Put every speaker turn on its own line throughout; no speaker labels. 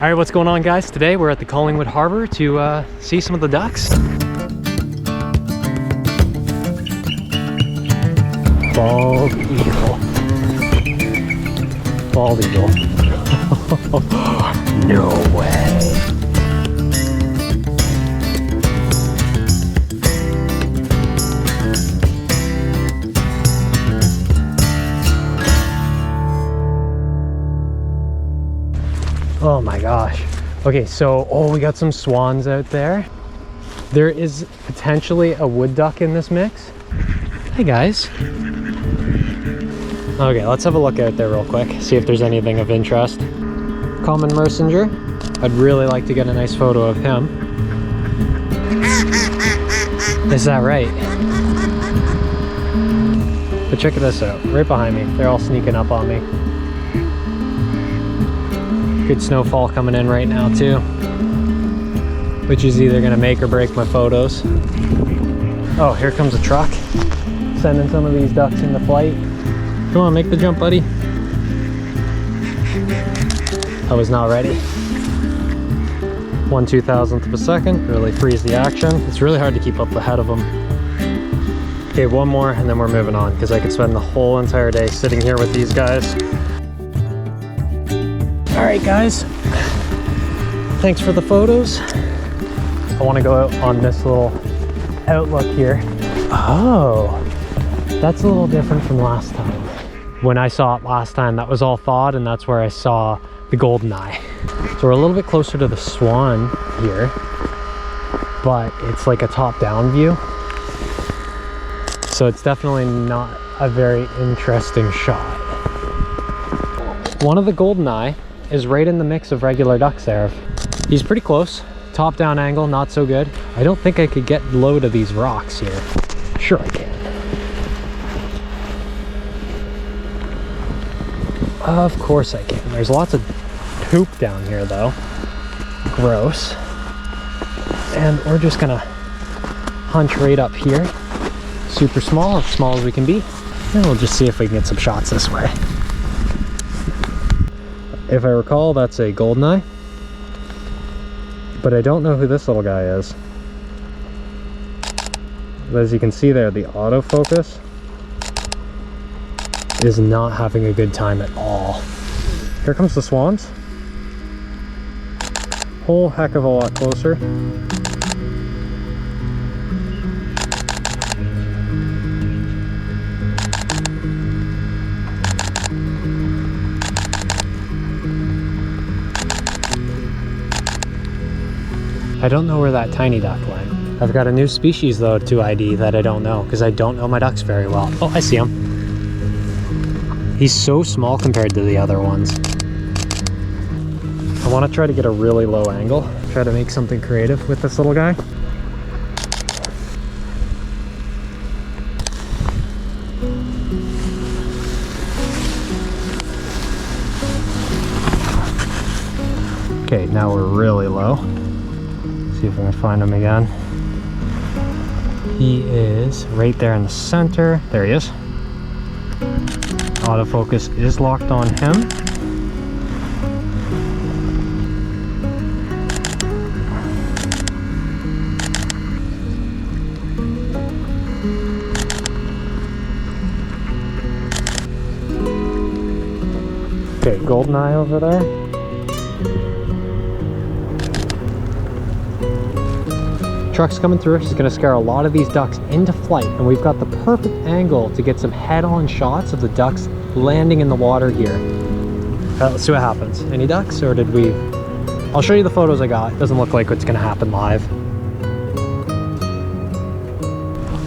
All right, what's going on, guys? Today we're at the Collingwood Harbour to see some of the ducks. Bald eagle. Bald eagle. No way. Oh my gosh. Okay, so, we got some swans out there. There is potentially a wood duck in this mix. Hey guys. Okay, let's have a look out there real quick, see if there's anything of interest. Common messenger. I'd really like to get a nice photo of him. Is that right? But check this out, right behind me. They're all sneaking up on me. Good snowfall coming in right now too, which is either gonna make or break my photos. Oh, here comes a truck sending some of these ducks into flight. Come on, make the jump, buddy. I was not ready. 1/2000th of a second, really freeze the action. It's really hard to keep up ahead of them. Okay, one more and then we're moving on, because I could spend the whole entire day sitting here with these guys. All right, guys, thanks for the photos. I want to go out on this little outlook here. Oh, that's a little different from last time. When I saw it last time, that was all thawed, and that's where I saw the golden eye. So we're a little bit closer to the swan here, but it's like a top-down view. So it's definitely not a very interesting shot. One of the golden eye is right in the mix of regular ducks there. He's pretty close. Top down angle, not so good. I don't think I could get low to these rocks here. Sure I can. Of course I can. There's lots of poop down here though. Gross. And we're just gonna hunch right up here. Super small, as small as we can be. And we'll just see if we can get some shots this way. If I recall, that's a goldeneye, but I don't know who this little guy is. But as you can see there, the autofocus is not having a good time at all. Here comes the swans. Whole heck of a lot closer. I don't know where that tiny duck went. I've got a new species though to ID that I don't know, because I don't know my ducks very well. Oh, I see him. He's so small compared to the other ones. I want to try to get a really low angle. Try to make something creative with this little guy. Okay, now we're really low. See if we can find him again. He is right there in the center. There he is. Autofocus is locked on him. Okay, goldeneye over there. Truck's coming through. She's gonna scare a lot of these ducks into flight, and we've got the perfect angle to get some head-on shots of the ducks landing in the water here. Let's see what happens. Any ducks, or did we? I'll show you the photos I got. It doesn't look like what's gonna happen live.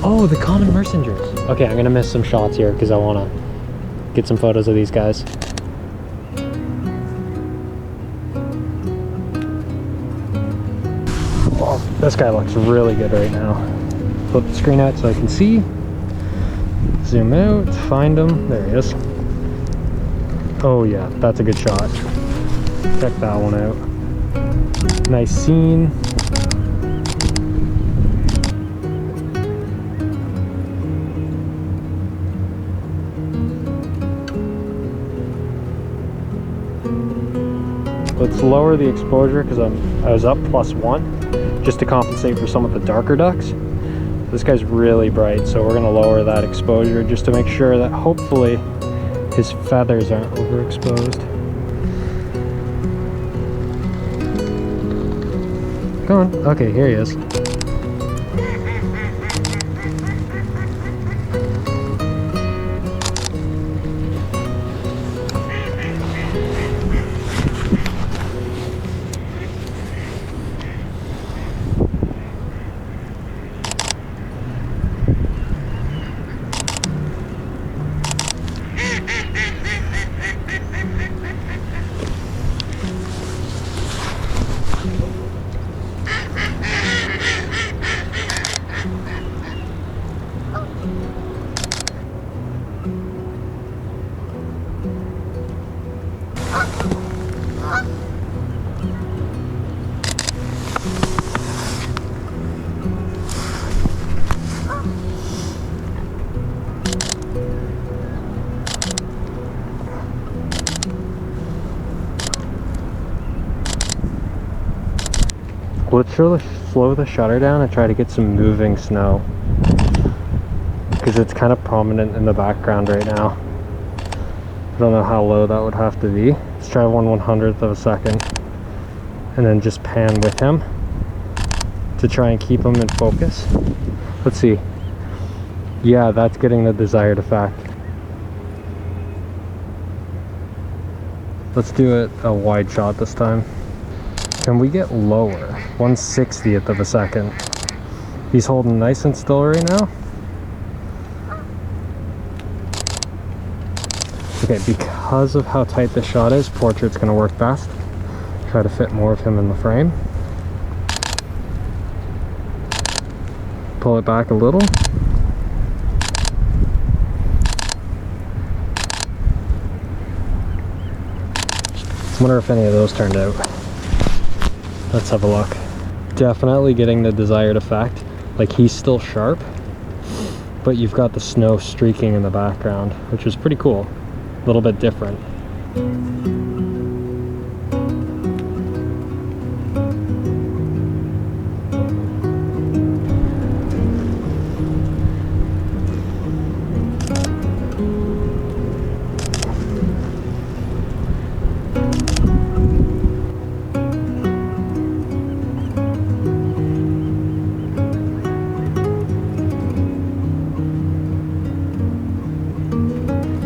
Oh, the common messengers. Okay, I'm gonna miss some shots here because I wanna get some photos of these guys. This guy looks really good right now. Flip the screen out so I can see. Zoom out, find him. There he is. Oh yeah, that's a good shot. Check that one out. Nice scene. Let's lower the exposure because I was up +1 just to compensate for some of the darker ducks. This guy's really bright, so we're gonna lower that exposure just to make sure that hopefully his feathers aren't overexposed. Come on. Okay, here he is. Let's slow the shutter down and try to get some moving snow, because it's kind of prominent in the background right now. I don't know how low that would have to be. Let's try 1/100th of a second and then just pan with him to try and keep him in focus. Let's see. Yeah, that's getting the desired effect. Let's do it a wide shot this time. Can we get lower? 1/60th of a second. He's holding nice and still right now. Okay, because of how tight the shot is, portrait's gonna work best. Try to fit more of him in the frame. Pull it back a little. I wonder if any of those turned out. Let's have a look. Definitely getting the desired effect. Like, he's still sharp, but you've got the snow streaking in the background, which is pretty cool. A little bit different.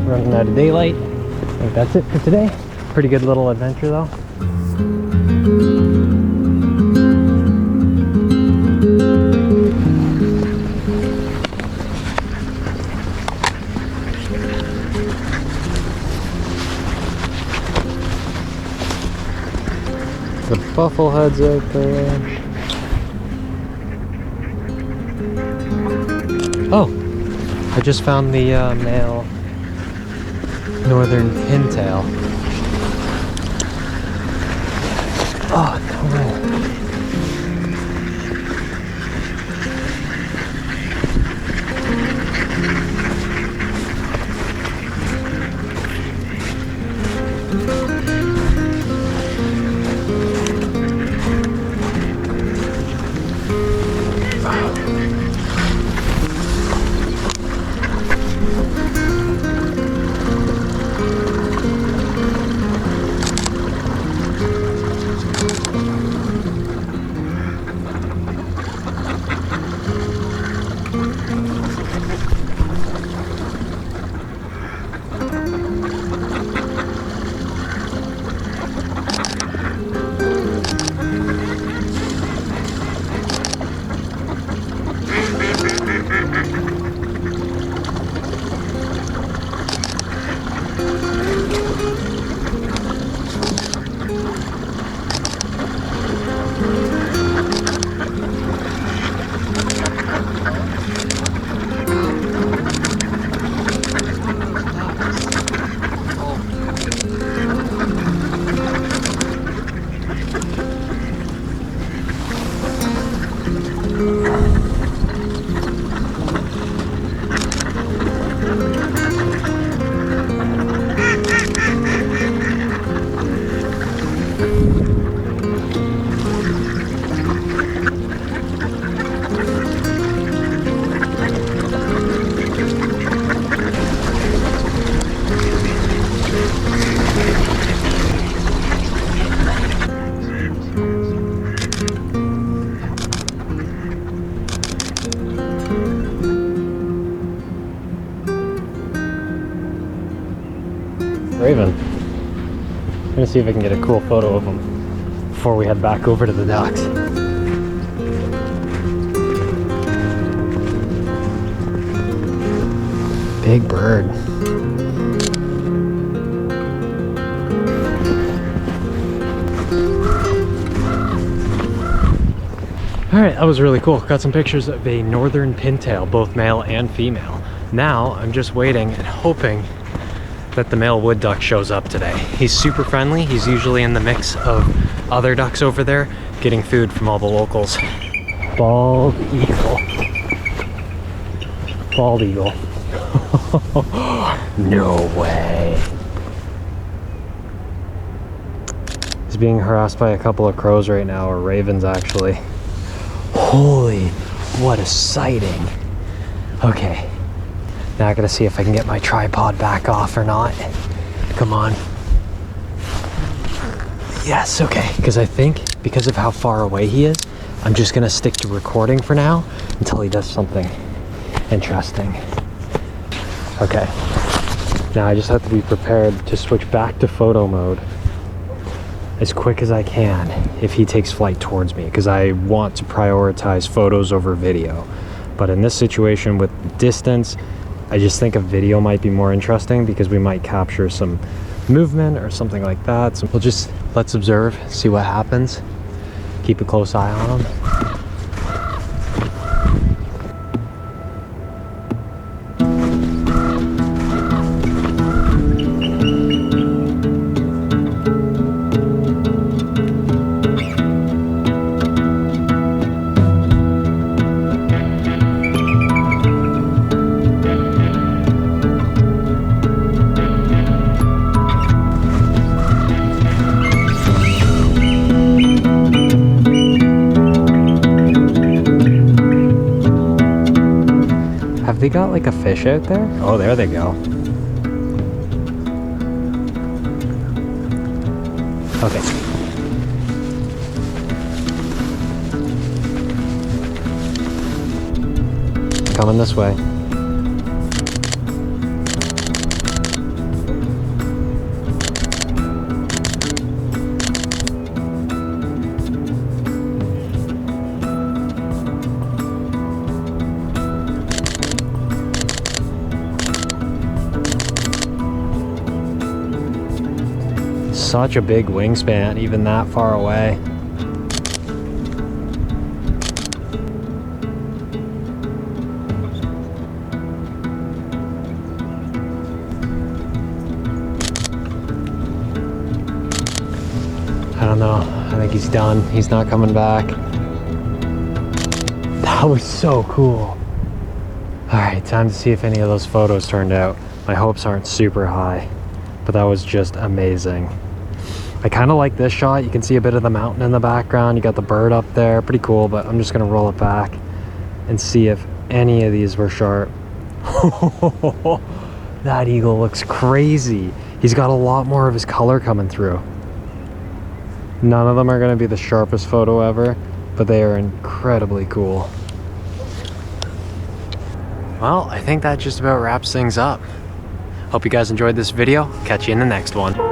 Running out of daylight. I think that's it for today. Pretty good little adventure though. The Buffleheads out there. Oh, I just found the male Northern Pintail. Oh, no way. to see if I can get a cool photo of him before we head back over to the ducks. Big bird. All right, that was really cool. Got some pictures of a Northern Pintail, both male and female. Now I'm just waiting and hoping that the male wood duck shows up today. He's super friendly. He's usually in the mix of other ducks over there, getting food from all the locals. Bald eagle. Bald eagle. No way. He's being harassed by a couple of crows right now, or ravens actually. Holy, what a sighting. Okay, now I gotta see if I can get my tripod back off or not. Come on. Yes, okay, because I think because of how far away he is, I'm just gonna stick to recording for now until he does something interesting. Okay, now I just have to be prepared to switch back to photo mode as quick as I can if he takes flight towards me, because I want to prioritize photos over video. But in this situation with distance, I just think a video might be more interesting because we might capture some movement or something like that. So let's observe, see what happens. Keep a close eye on him. Have they got like a fish out there? Oh, there they go. Okay. Coming this way. Such a big wingspan, even that far away. I don't know. I think he's done. He's not coming back. That was so cool. All right, time to see if any of those photos turned out. My hopes aren't super high, but that was just amazing. I kind of like this shot. You can see a bit of the mountain in the background. You got the bird up there. Pretty cool, but I'm just gonna roll it back and see if any of these were sharp. That eagle looks crazy. He's got a lot more of his color coming through. None of them are gonna be the sharpest photo ever, but they are incredibly cool. Well, I think that just about wraps things up. Hope you guys enjoyed this video. Catch you in the next one.